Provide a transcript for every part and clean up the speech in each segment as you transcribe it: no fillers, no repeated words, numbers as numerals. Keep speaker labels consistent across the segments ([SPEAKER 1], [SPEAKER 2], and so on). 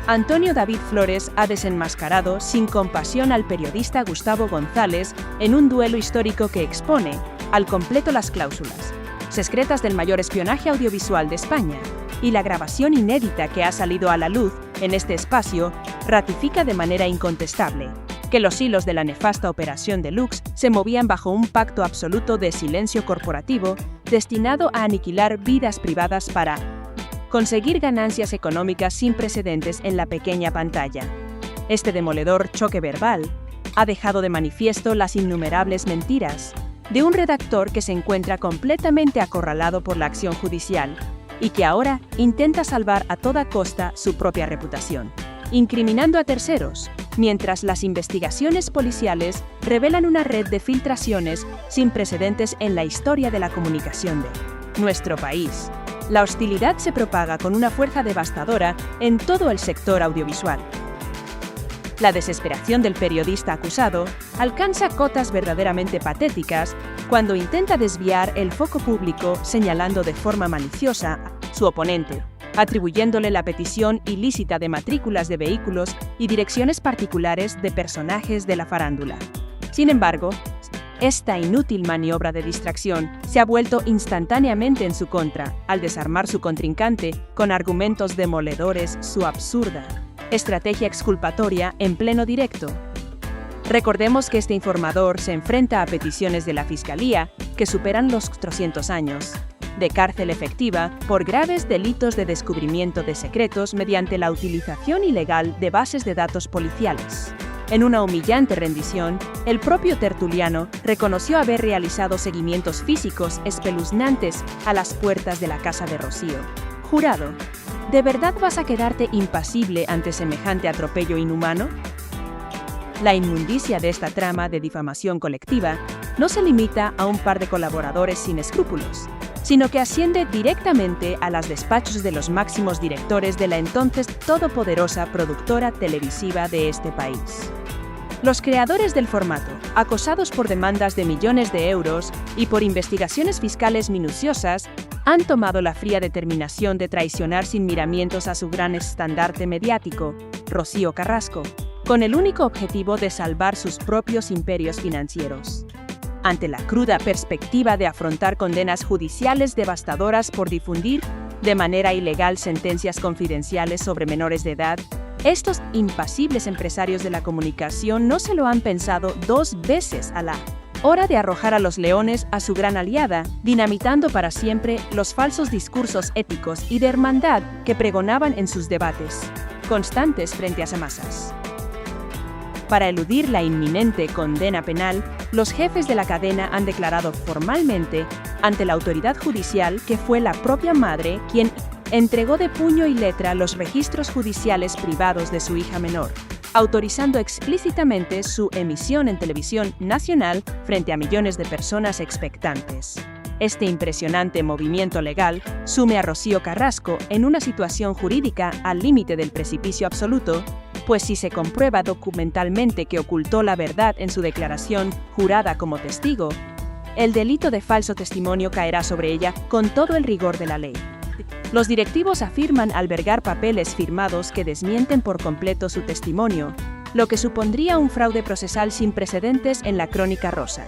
[SPEAKER 1] Antonio David Flores ha desenmascarado sin compasión al periodista Gustavo González en un duelo histórico que expone al completo las cláusulas secretas del mayor espionaje audiovisual de España, y la grabación inédita que ha salido a la luz en este espacio ratifica de manera incontestable que los hilos de la nefasta operación Deluxe se movían bajo un pacto absoluto de silencio corporativo destinado a aniquilar vidas privadas para conseguir ganancias económicas sin precedentes en la pequeña pantalla. Este demoledor choque verbal ha dejado de manifiesto las innumerables mentiras de un redactor que se encuentra completamente acorralado por la acción judicial y que ahora intenta salvar a toda costa su propia reputación, incriminando a terceros, mientras las investigaciones policiales revelan una red de filtraciones sin precedentes en la historia de la comunicación de nuestro país. La hostilidad se propaga con una fuerza devastadora en todo el sector audiovisual. La desesperación del periodista acusado alcanza cotas verdaderamente patéticas cuando intenta desviar el foco público señalando de forma maliciosa a su oponente, atribuyéndole la petición ilícita de matrículas de vehículos y direcciones particulares de personajes de la farándula. Sin embargo, esta inútil maniobra de distracción se ha vuelto instantáneamente en su contra al desarmar su contrincante con argumentos demoledores su absurda estrategia exculpatoria en pleno directo. Recordemos que este informador se enfrenta a peticiones de la Fiscalía que superan los 300 años de cárcel efectiva por graves delitos de descubrimiento de secretos mediante la utilización ilegal de bases de datos policiales. En una humillante rendición, el propio tertuliano reconoció haber realizado seguimientos físicos espeluznantes a las puertas de la casa de Rocío. Jurado, ¿de verdad vas a quedarte impasible ante semejante atropello inhumano? La inmundicia de esta trama de difamación colectiva no se limita a un par de colaboradores sin escrúpulos, sino que asciende directamente a los despachos de los máximos directores de la entonces todopoderosa productora televisiva de este país. Los creadores del formato, acosados por demandas de millones de euros y por investigaciones fiscales minuciosas, han tomado la fría determinación de traicionar sin miramientos a su gran estandarte mediático, Rocío Carrasco, con el único objetivo de salvar sus propios imperios financieros. Ante la cruda perspectiva de afrontar condenas judiciales devastadoras por difundir de manera ilegal sentencias confidenciales sobre menores de edad, estos impasibles empresarios de la comunicación no se lo han pensado dos veces a la hora de arrojar a los leones a su gran aliada, dinamitando para siempre los falsos discursos éticos y de hermandad que pregonaban en sus debates constantes frente a masas. Para eludir la inminente condena penal, los jefes de la cadena han declarado formalmente ante la autoridad judicial que fue la propia madre quien entregó de puño y letra los registros judiciales privados de su hija menor, autorizando explícitamente su emisión en televisión nacional frente a millones de personas expectantes. Este impresionante movimiento legal sume a Rocío Carrasco en una situación jurídica al límite del precipicio absoluto, pues si se comprueba documentalmente que ocultó la verdad en su declaración jurada como testigo, el delito de falso testimonio caerá sobre ella con todo el rigor de la ley. Los directivos afirman albergar papeles firmados que desmienten por completo su testimonio, lo que supondría un fraude procesal sin precedentes en la crónica rosa.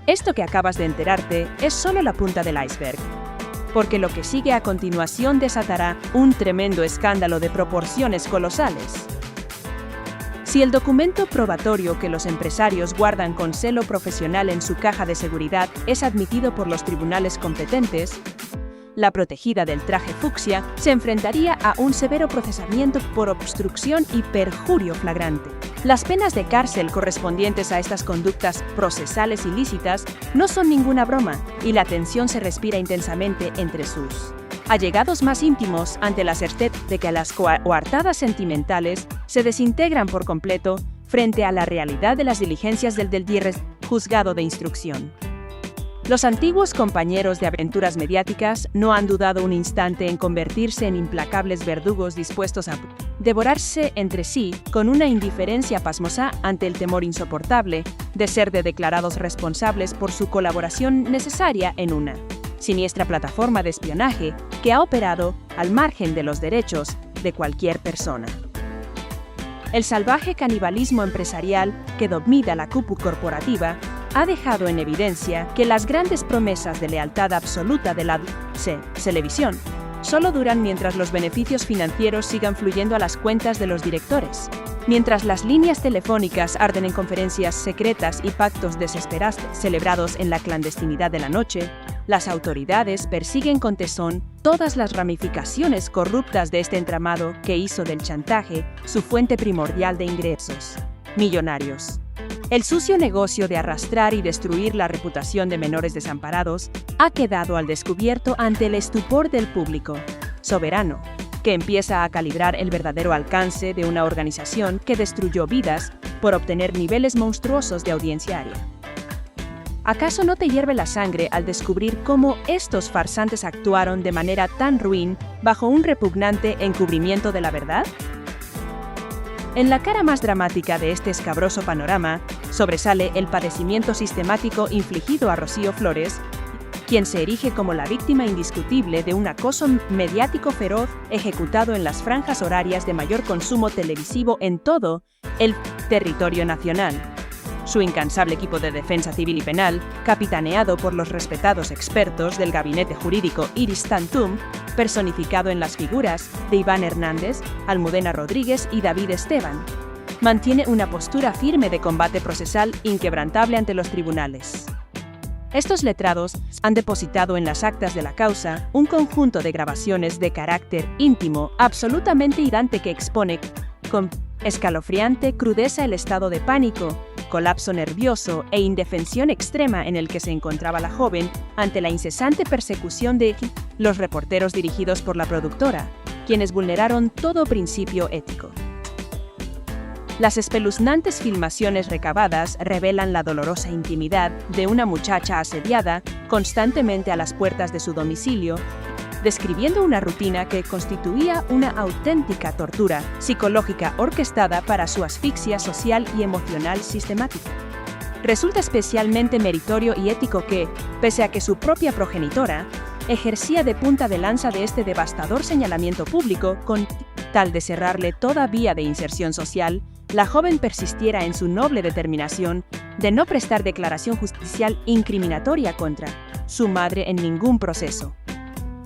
[SPEAKER 1] Esto que acabas de enterarte es solo la punta del iceberg, porque lo que sigue a continuación desatará un tremendo escándalo de proporciones colosales. Si el documento probatorio que los empresarios guardan con celo profesional en su caja de seguridad es admitido por los tribunales competentes, la protegida del traje fucsia se enfrentaría a un severo procesamiento por obstrucción y perjurio flagrante. Las penas de cárcel correspondientes a estas conductas procesales ilícitas no son ninguna broma, y la tensión se respira intensamente entre sus allegados más íntimos ante la certeza de que las coartadas sentimentales se desintegran por completo frente a la realidad de las diligencias del juzgado de instrucción. Los antiguos compañeros de aventuras mediáticas no han dudado un instante en convertirse en implacables verdugos dispuestos a devorarse entre sí con una indiferencia pasmosa ante el temor insoportable de ser declarados responsables por su colaboración necesaria en una siniestra plataforma de espionaje que ha operado al margen de los derechos de cualquier persona. El salvaje canibalismo empresarial que domina la cúpula corporativa ha dejado en evidencia que las grandes promesas de lealtad absoluta de la televisión solo duran mientras los beneficios financieros sigan fluyendo a las cuentas de los directores. Mientras las líneas telefónicas arden en conferencias secretas y pactos desesperados celebrados en la clandestinidad de la noche, las autoridades persiguen con tesón todas las ramificaciones corruptas de este entramado que hizo del chantaje su fuente primordial de ingresos millonarios. El sucio negocio de arrastrar y destruir la reputación de menores desamparados ha quedado al descubierto ante el estupor del público soberano, que empieza a calibrar el verdadero alcance de una organización que destruyó vidas por obtener niveles monstruosos de audienciaria. ¿Acaso no te hierve la sangre al descubrir cómo estos farsantes actuaron de manera tan ruin bajo un repugnante encubrimiento de la verdad? En la cara más dramática de este escabroso panorama, sobresale el padecimiento sistemático infligido a Rocío Flores, quien se erige como la víctima indiscutible de un acoso mediático feroz ejecutado en las franjas horarias de mayor consumo televisivo en todo el territorio nacional. Su incansable equipo de defensa civil y penal, capitaneado por los respetados expertos del gabinete jurídico Iris Tantum, personificado en las figuras de Iván Hernández, Almudena Rodríguez y David Esteban, mantiene una postura firme de combate procesal inquebrantable ante los tribunales. Estos letrados han depositado en las actas de la causa un conjunto de grabaciones de carácter íntimo absolutamente hiriente que expone con escalofriante crudeza el estado de pánico, colapso nervioso e indefensión extrema en el que se encontraba la joven ante la incesante persecución de los reporteros dirigidos por la productora, quienes vulneraron todo principio ético. Las espeluznantes filmaciones recabadas revelan la dolorosa intimidad de una muchacha asediada constantemente a las puertas de su domicilio, describiendo una rutina que constituía una auténtica tortura psicológica orquestada para su asfixia social y emocional sistemática. Resulta especialmente meritorio y ético que, pese a que su propia progenitora ejercía de punta de lanza de este devastador señalamiento público con tal de cerrarle toda vía de inserción social, la joven persistiera en su noble determinación de no prestar declaración judicial incriminatoria contra su madre en ningún proceso.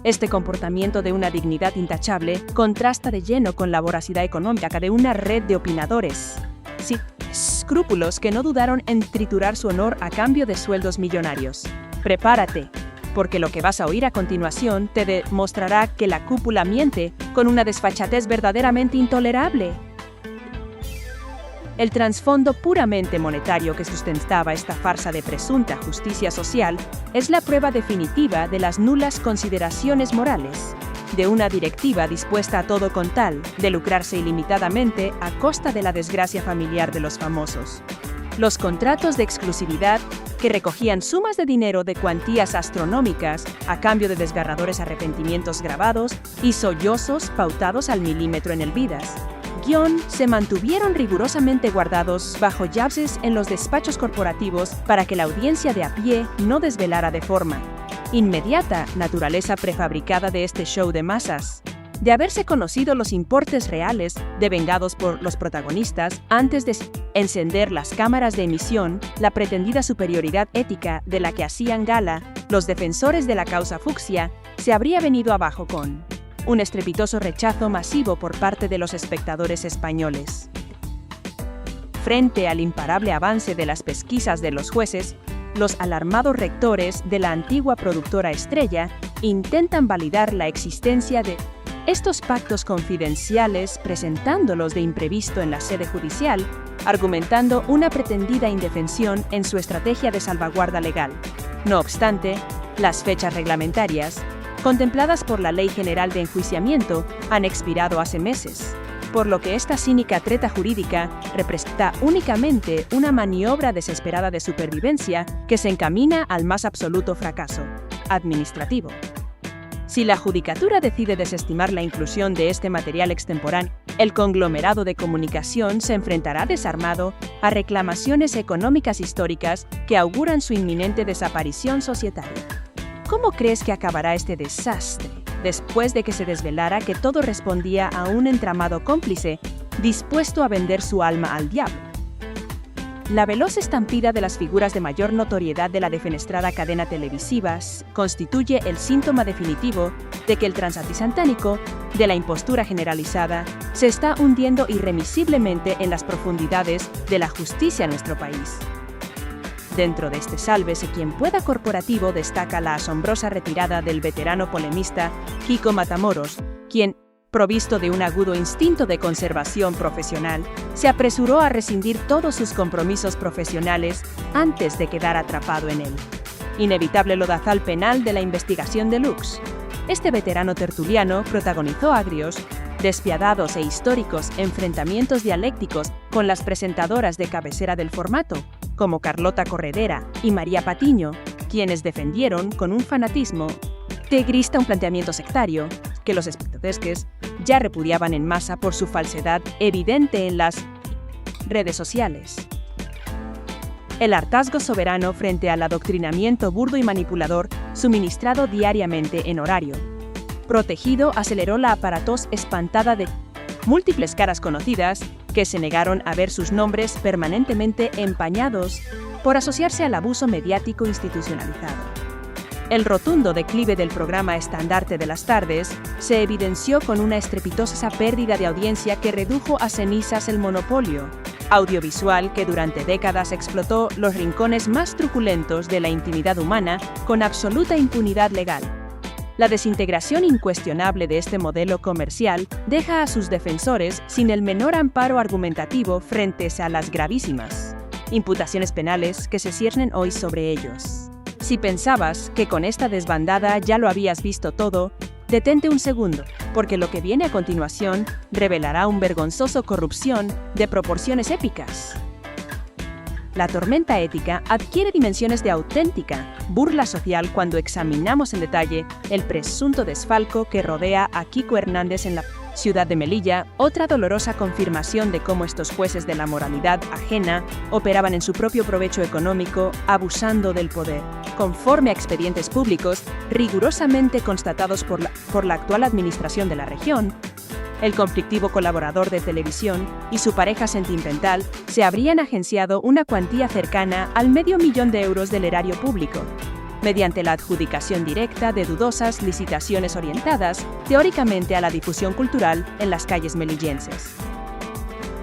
[SPEAKER 1] Este comportamiento de una dignidad intachable contrasta de lleno con la voracidad económica de una red de opinadores sin escrúpulos que no dudaron en triturar su honor a cambio de sueldos millonarios. Prepárate, porque lo que vas a oír a continuación te demostrará que la cúpula miente con una desfachatez verdaderamente intolerable. El trasfondo puramente monetario que sustentaba esta farsa de presunta justicia social es la prueba definitiva de las nulas consideraciones morales de una directiva dispuesta a todo con tal de lucrarse ilimitadamente a costa de la desgracia familiar de los famosos. Los contratos de exclusividad, que recogían sumas de dinero de cuantías astronómicas a cambio de desgarradores arrepentimientos grabados y sollozos pautados al milímetro en el vidas, se mantuvieron rigurosamente guardados bajo llaves en los despachos corporativos para que la audiencia de a pie no desvelara de forma inmediata naturaleza prefabricada de este show de masas. De haberse conocido los importes reales devengados por los protagonistas antes de encender las cámaras de emisión, la pretendida superioridad ética de la que hacían gala los defensores de la causa fucsia se habría venido abajo con un estrepitoso rechazo masivo por parte de los espectadores españoles. Frente al imparable avance de las pesquisas de los jueces, los alarmados rectores de la antigua productora Estrella intentan validar la existencia de estos pactos confidenciales presentándolos de imprevisto en la sede judicial, argumentando una pretendida indefensión en su estrategia de salvaguarda legal. No obstante, las fechas reglamentarias, contempladas por la Ley General de Enjuiciamiento, han expirado hace meses, por lo que esta cínica treta jurídica representa únicamente una maniobra desesperada de supervivencia que se encamina al más absoluto fracaso administrativo. Si la judicatura decide desestimar la inclusión de este material extemporáneo, el conglomerado de comunicación se enfrentará desarmado a reclamaciones económicas históricas que auguran su inminente desaparición societaria. ¿Cómo crees que acabará este desastre, después de que se desvelara que todo respondía a un entramado cómplice dispuesto a vender su alma al diablo. La veloz estampida de las figuras de mayor notoriedad de la defenestrada cadena televisiva constituye el síntoma definitivo de que el transatlántico, de la impostura generalizada, se está hundiendo irremisiblemente en las profundidades de la justicia en nuestro país. Dentro de este sálvese quien pueda corporativo destaca la asombrosa retirada del veterano polemista Kiko Matamoros, quien, provisto de un agudo instinto de conservación profesional, se apresuró a rescindir todos sus compromisos profesionales antes de quedar atrapado en el inevitable lodazal penal de la investigación deluxe. Este veterano tertuliano protagonizó agrios, despiadados e históricos enfrentamientos dialécticos con las presentadoras de cabecera del formato, como Carlota Corredera y María Patiño, quienes defendieron con un fanatismo tegrista un planteamiento sectario que los espectadores ya repudiaban en masa por su falsedad evidente en las redes sociales. El hartazgo soberano frente al adoctrinamiento burdo y manipulador suministrado diariamente en horario protegido aceleró la aparatosa espantada de múltiples caras conocidas que se negaron a ver sus nombres permanentemente empañados por asociarse al abuso mediático institucionalizado. El rotundo declive del programa estandarte de las tardes se evidenció con una estrepitosa pérdida de audiencia que redujo a cenizas el monopolio audiovisual que durante décadas explotó los rincones más truculentos de la intimidad humana con absoluta impunidad legal. La desintegración incuestionable de este modelo comercial deja a sus defensores sin el menor amparo argumentativo frente a las gravísimas imputaciones penales que se ciernen hoy sobre ellos. Si pensabas que con esta desbandada ya lo habías visto todo, detente un segundo, porque lo que viene a continuación revelará una vergonzosa corrupción de proporciones épicas. La tormenta ética adquiere dimensiones de auténtica burla social cuando examinamos en detalle el presunto desfalco que rodea a Kiko Hernández en la ciudad de Melilla, otra dolorosa confirmación de cómo estos jueces de la moralidad ajena operaban en su propio provecho económico, abusando del poder. Conforme a expedientes públicos rigurosamente constatados por la actual administración de la región, el conflictivo colaborador de televisión y su pareja sentimental se habrían agenciado una cuantía cercana al $500,000 de euros del erario público, mediante la adjudicación directa de dudosas licitaciones orientadas, teóricamente, a la difusión cultural en las calles melillenses.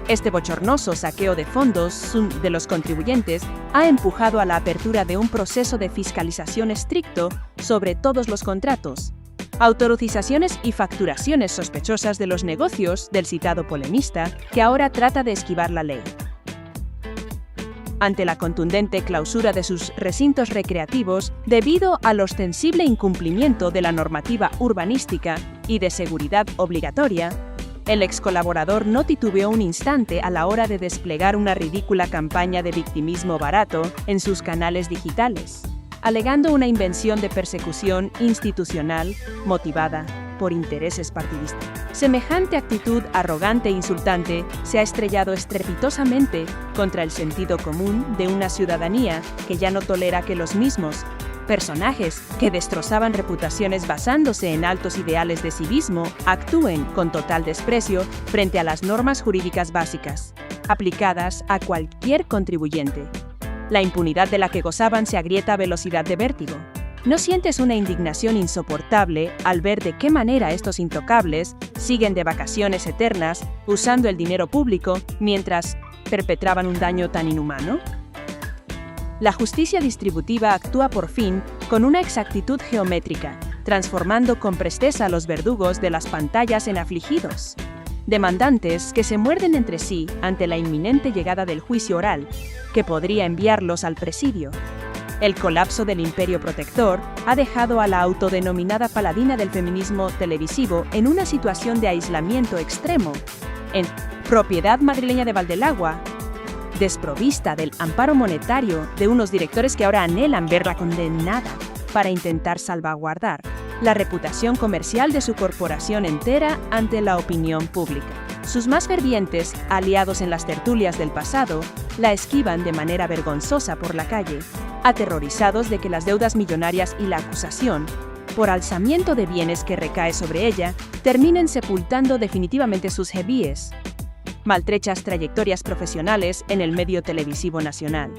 [SPEAKER 1] Este bochornoso saqueo de fondos de los contribuyentes ha empujado a la apertura de un proceso de fiscalización estricto sobre todos los contratos, autorizaciones y facturaciones sospechosas de los negocios del citado polemista, que ahora trata de esquivar la ley. Ante la contundente clausura de sus recintos recreativos debido al ostensible incumplimiento de la normativa urbanística y de seguridad obligatoria, el ex colaborador no titubeó un instante a la hora de desplegar una ridícula campaña de victimismo barato en sus canales digitales, alegando una invención de persecución institucional motivada por intereses partidistas. Semejante actitud arrogante e insultante se ha estrellado estrepitosamente contra el sentido común de una ciudadanía que ya no tolera que los mismos personajes que destrozaban reputaciones basándose en altos ideales de civismo actúen con total desprecio frente a las normas jurídicas básicas, aplicadas a cualquier contribuyente. La impunidad de la que gozaban se agrieta a velocidad de vértigo. ¿No sientes una indignación insoportable al ver de qué manera estos intocables siguen de vacaciones eternas usando el dinero público mientras perpetraban un daño tan inhumano? La justicia distributiva actúa por fin con una exactitud geométrica, transformando con presteza a los verdugos de las pantallas en afligidos demandantes que se muerden entre sí ante la inminente llegada del juicio oral, que podría enviarlos al presidio. El colapso del imperio protector ha dejado a la autodenominada paladina del feminismo televisivo en una situación de aislamiento extremo, en propiedad madrileña de Valdelagua, desprovista del amparo monetario de unos directores que ahora anhelan verla condenada para intentar salvaguardar la reputación comercial de su corporación entera ante la opinión pública. Sus más fervientes aliados en las tertulias del pasado la esquivan de manera vergonzosa por la calle, aterrorizados de que las deudas millonarias y la acusación por alzamiento de bienes que recae sobre ella terminen sepultando definitivamente sus jevíes. maltrechas trayectorias profesionales en el medio televisivo nacional.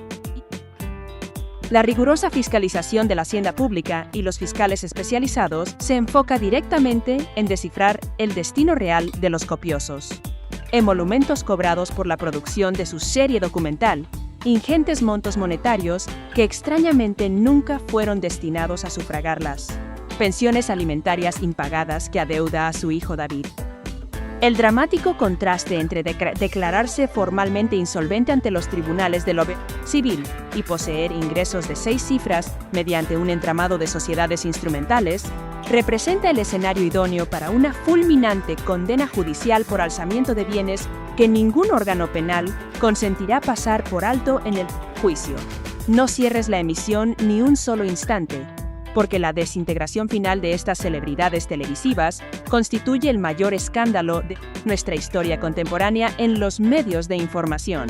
[SPEAKER 1] La rigurosa fiscalización de la hacienda pública y los fiscales especializados se enfoca directamente en descifrar el destino real de los copiosos emolumentos cobrados por la producción de su serie documental, ingentes montos monetarios que extrañamente nunca fueron destinados a sufragar las pensiones alimentarias impagadas que adeuda a su hijo David. El dramático contraste entre declararse formalmente insolvente ante los tribunales de lo civil y poseer ingresos de 6 cifras mediante un entramado de sociedades instrumentales representa el escenario idóneo para una fulminante condena judicial por alzamiento de bienes que ningún órgano penal consentirá pasar por alto en el juicio. No cierres la emisión ni un solo instante, porque la desintegración final de estas celebridades televisivas constituye el mayor escándalo de nuestra historia contemporánea en los medios de información.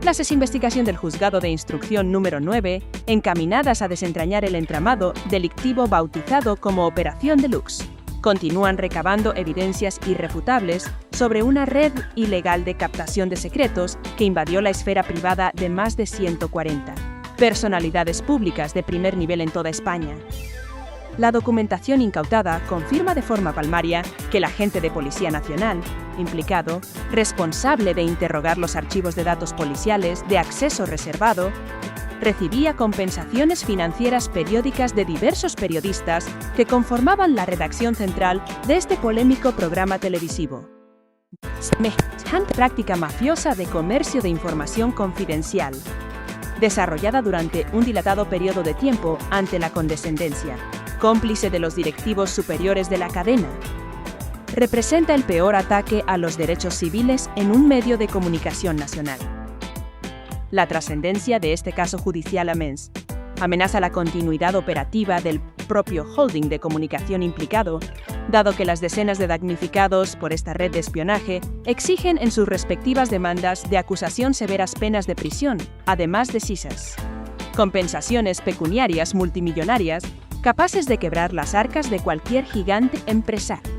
[SPEAKER 1] La investigación del Juzgado de Instrucción número 9, encaminadas a desentrañar el entramado delictivo bautizado como Operación Deluxe, continúan recabando evidencias irrefutables sobre una red ilegal de captación de secretos que invadió la esfera privada de más de 140 personalidades públicas de primer nivel en toda España. La documentación incautada confirma de forma palmaria que el agente de Policía Nacional, implicado, responsable de interrogar los archivos de datos policiales de acceso reservado, recibía compensaciones financieras periódicas de diversos periodistas que conformaban la redacción central de este polémico programa televisivo. Semejante práctica mafiosa de comercio de información confidencial, desarrollada durante un dilatado periodo de tiempo ante la condescendencia, cómplice de los directivos superiores de la cadena, representa el peor ataque a los derechos civiles en un medio de comunicación nacional. La trascendencia de este caso judicial amenaza la continuidad operativa del propio holding de comunicación implicado, dado que las decenas de damnificados por esta red de espionaje exigen en sus respectivas demandas de acusación severas penas de prisión, además de cisas, compensaciones pecuniarias multimillonarias capaces de quebrar las arcas de cualquier gigante empresario.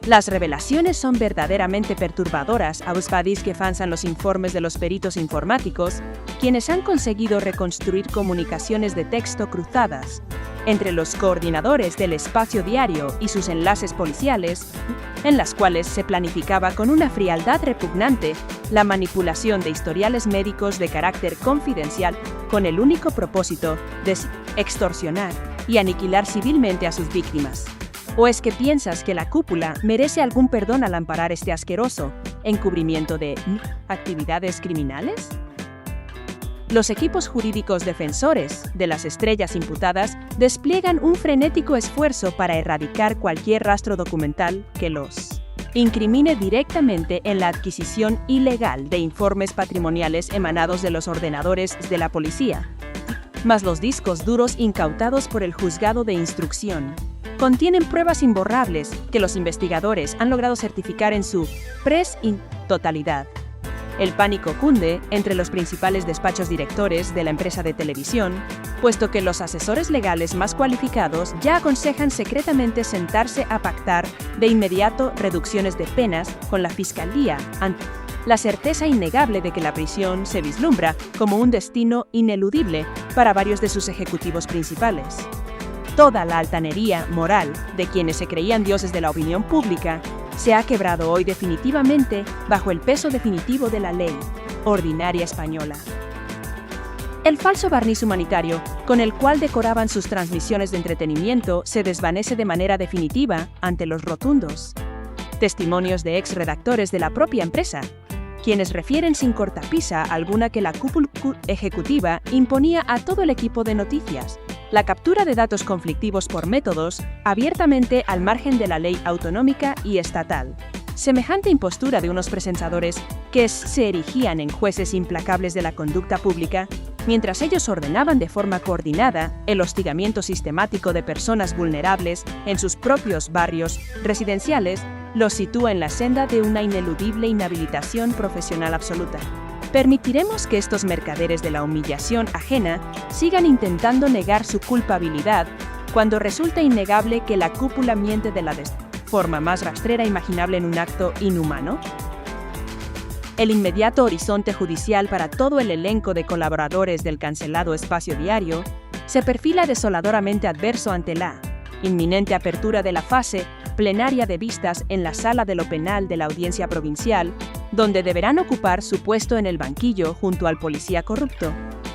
[SPEAKER 1] Las revelaciones son verdaderamente perturbadoras a los padis que fansan los informes de los peritos informáticos, quienes han conseguido reconstruir comunicaciones de texto cruzadas entre los coordinadores del espacio diario y sus enlaces policiales, en las cuales se planificaba con una frialdad repugnante la manipulación de historiales médicos de carácter confidencial con el único propósito de extorsionar y aniquilar civilmente a sus víctimas. ¿O es que piensas que la cúpula merece algún perdón al amparar este asqueroso encubrimiento de actividades criminales? Los equipos jurídicos defensores de las estrellas imputadas despliegan un frenético esfuerzo para erradicar cualquier rastro documental que los incrimine directamente en la adquisición ilegal de informes patrimoniales emanados de los ordenadores de la policía. Mas los discos duros incautados por el Juzgado de Instrucción contienen pruebas imborrables que los investigadores han logrado certificar en su totalidad. El pánico cunde entre los principales despachos directores de la empresa de televisión, puesto que los asesores legales más cualificados ya aconsejan secretamente sentarse a pactar de inmediato reducciones de penas con la Fiscalía ante la certeza innegable de que la prisión se vislumbra como un destino ineludible para varios de sus ejecutivos principales. Toda la altanería moral de quienes se creían dioses de la opinión pública se ha quebrado hoy definitivamente bajo el peso definitivo de la ley ordinaria española. El falso barniz humanitario con el cual decoraban sus transmisiones de entretenimiento se desvanece de manera definitiva ante los rotundos testimonios de ex-redactores de la propia empresa, quienes refieren sin cortapisa alguna que la cúpula ejecutiva imponía a todo el equipo de noticias, la captura de datos conflictivos por métodos abiertamente al margen de la ley autonómica y estatal. Semejante impostura de unos presentadores que se erigían en jueces implacables de la conducta pública, mientras ellos ordenaban de forma coordinada el hostigamiento sistemático de personas vulnerables en sus propios barrios residenciales, los sitúa en la senda de una ineludible inhabilitación profesional absoluta. ¿Permitiremos que estos mercaderes de la humillación ajena sigan intentando negar su culpabilidad cuando resulta innegable que la cúpula miente de la forma más rastrera imaginable en un acto inhumano? El inmediato horizonte judicial para todo el elenco de colaboradores del cancelado espacio diario se perfila desoladoramente adverso ante la inminente apertura de la fase plenaria de vistas en la sala de lo penal de la Audiencia Provincial, donde deberán ocupar su puesto en el banquillo junto al policía corrupto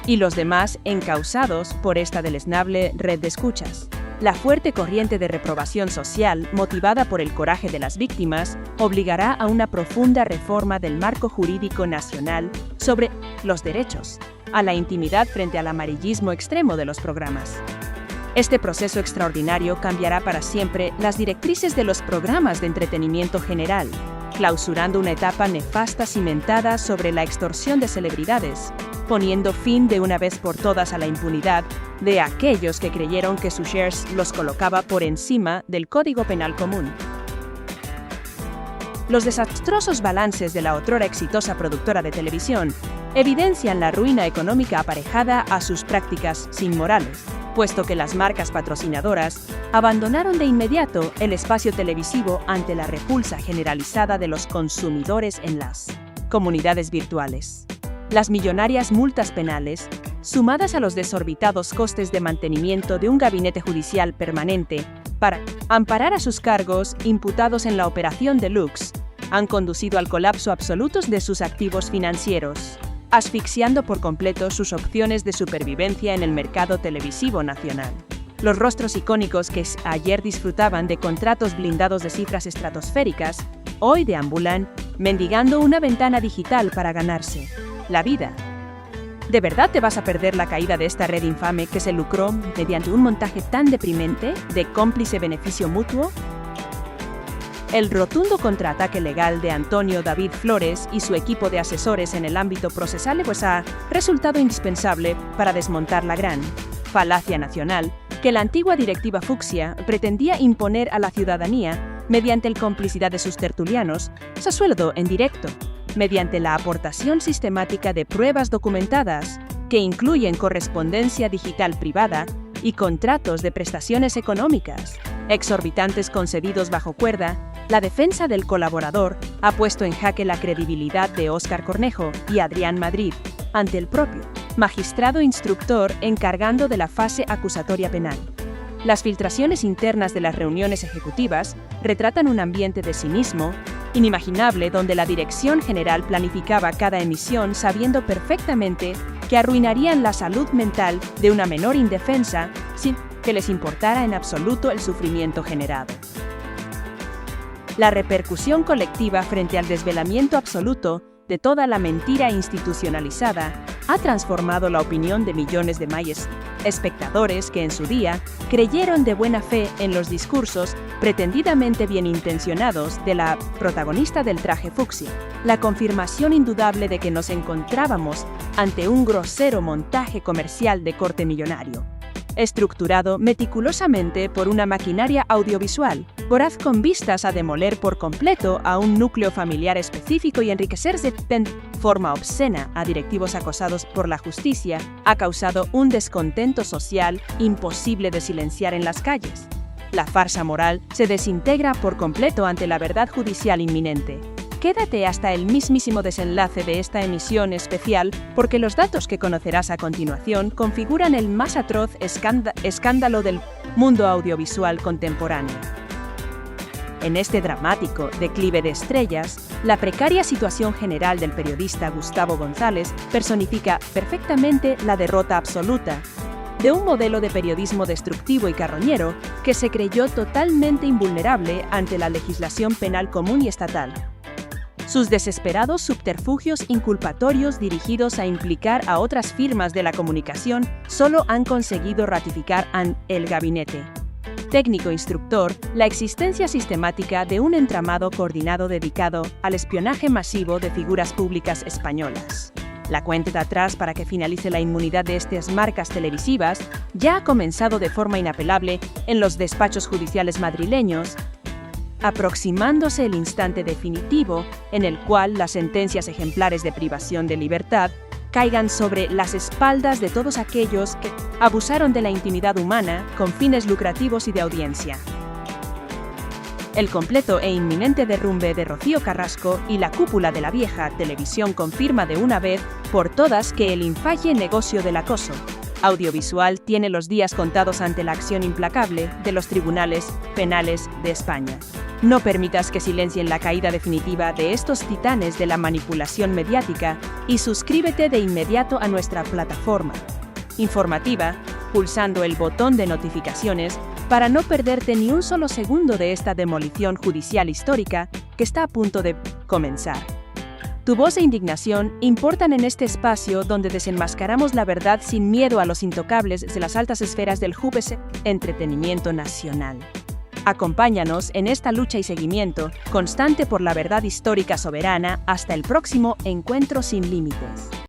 [SPEAKER 1] y los demás encausados por esta deleznable red de escuchas. La fuerte corriente de reprobación social, motivada por el coraje de las víctimas, obligará a una profunda reforma del marco jurídico nacional sobre los derechos a la intimidad frente al amarillismo extremo de los programas. Este proceso extraordinario cambiará para siempre las directrices de los programas de entretenimiento general, clausurando una etapa nefasta cimentada sobre la extorsión de celebridades, poniendo fin de una vez por todas a la impunidad de aquellos que creyeron que sus shares los colocaba por encima del Código Penal común. Los desastrosos balances de la otrora exitosa productora de televisión evidencian la ruina económica aparejada a sus prácticas sin morales, puesto que las marcas patrocinadoras abandonaron de inmediato el espacio televisivo ante la repulsa generalizada de los consumidores en las comunidades virtuales. Las millonarias multas penales, sumadas a los desorbitados costes de mantenimiento de un gabinete judicial permanente para amparar a sus cargos imputados en la operación Deluxe, han conducido al colapso absoluto de sus activos financieros, asfixiando por completo sus opciones de supervivencia en el mercado televisivo nacional. Los rostros icónicos que ayer disfrutaban de contratos blindados de cifras estratosféricas, hoy deambulan, mendigando una ventana digital para ganarse la vida. ¿De verdad te vas a perder la caída de esta red infame que se lucró mediante un montaje tan deprimente de cómplice beneficio mutuo? El rotundo contraataque legal de Antonio David Flores y su equipo de asesores en el ámbito procesal ha resultado indispensable para desmontar la gran falacia nacional que la antigua directiva fucsia pretendía imponer a la ciudadanía mediante la complicidad de sus tertulianos, a sueldo en directo, mediante la aportación sistemática de pruebas documentadas que incluyen correspondencia digital privada y contratos de prestaciones económicas exorbitantes concedidos bajo cuerda. La defensa del colaborador ha puesto en jaque la credibilidad de Óscar Cornejo y Adrián Madrid ante el propio magistrado instructor encargando de la fase acusatoria penal. Las filtraciones internas de las reuniones ejecutivas retratan un ambiente de cinismo inimaginable donde la Dirección General planificaba cada emisión sabiendo perfectamente que arruinarían la salud mental de una menor indefensa sin que les importara en absoluto el sufrimiento generado. La repercusión colectiva frente al desvelamiento absoluto de toda la mentira institucionalizada ha transformado la opinión de millones de espectadores que en su día creyeron de buena fe en los discursos pretendidamente bien intencionados de la protagonista del traje fucsia. La confirmación indudable de que nos encontrábamos ante un grosero montaje comercial de corte millonario, estructurado meticulosamente por una maquinaria audiovisual, voraz con vistas a demoler por completo a un núcleo familiar específico y enriquecerse de forma obscena a directivos acosados por la justicia, ha causado un descontento social imposible de silenciar en las calles. La farsa moral se desintegra por completo ante la verdad judicial inminente. Quédate hasta el mismísimo desenlace de esta emisión especial porque los datos que conocerás a continuación configuran el más atroz escándalo del mundo audiovisual contemporáneo. En este dramático declive de estrellas, la precaria situación general del periodista Gustavo González personifica perfectamente la derrota absoluta de un modelo de periodismo destructivo y carroñero que se creyó totalmente invulnerable ante la legislación penal común y estatal. Sus desesperados subterfugios inculpatorios dirigidos a implicar a otras firmas de la comunicación solo han conseguido ratificar en el gabinete técnico instructor la existencia sistemática de un entramado coordinado dedicado al espionaje masivo de figuras públicas españolas. La cuenta de atrás para que finalice la inmunidad de estas marcas televisivas ya ha comenzado de forma inapelable en los despachos judiciales madrileños, aproximándose el instante definitivo en el cual las sentencias ejemplares de privación de libertad caigan sobre las espaldas de todos aquellos que abusaron de la intimidad humana con fines lucrativos y de audiencia. El completo e inminente derrumbe de Rocío Carrasco y la cúpula de la vieja televisión confirma de una vez por todas que el infalle negocio del acoso audiovisual tiene los días contados ante la acción implacable de los tribunales penales de España. No permitas que silencien la caída definitiva de estos titanes de la manipulación mediática y suscríbete de inmediato a nuestra plataforma informativa, pulsando el botón de notificaciones para no perderte ni un solo segundo de esta demolición judicial histórica que está a punto de comenzar. Tu voz e indignación importan en este espacio donde desenmascaramos la verdad sin miedo a los intocables de las altas esferas del JVC entretenimiento nacional. Acompáñanos en esta lucha y seguimiento constante por la verdad histórica soberana hasta el próximo encuentro sin límites.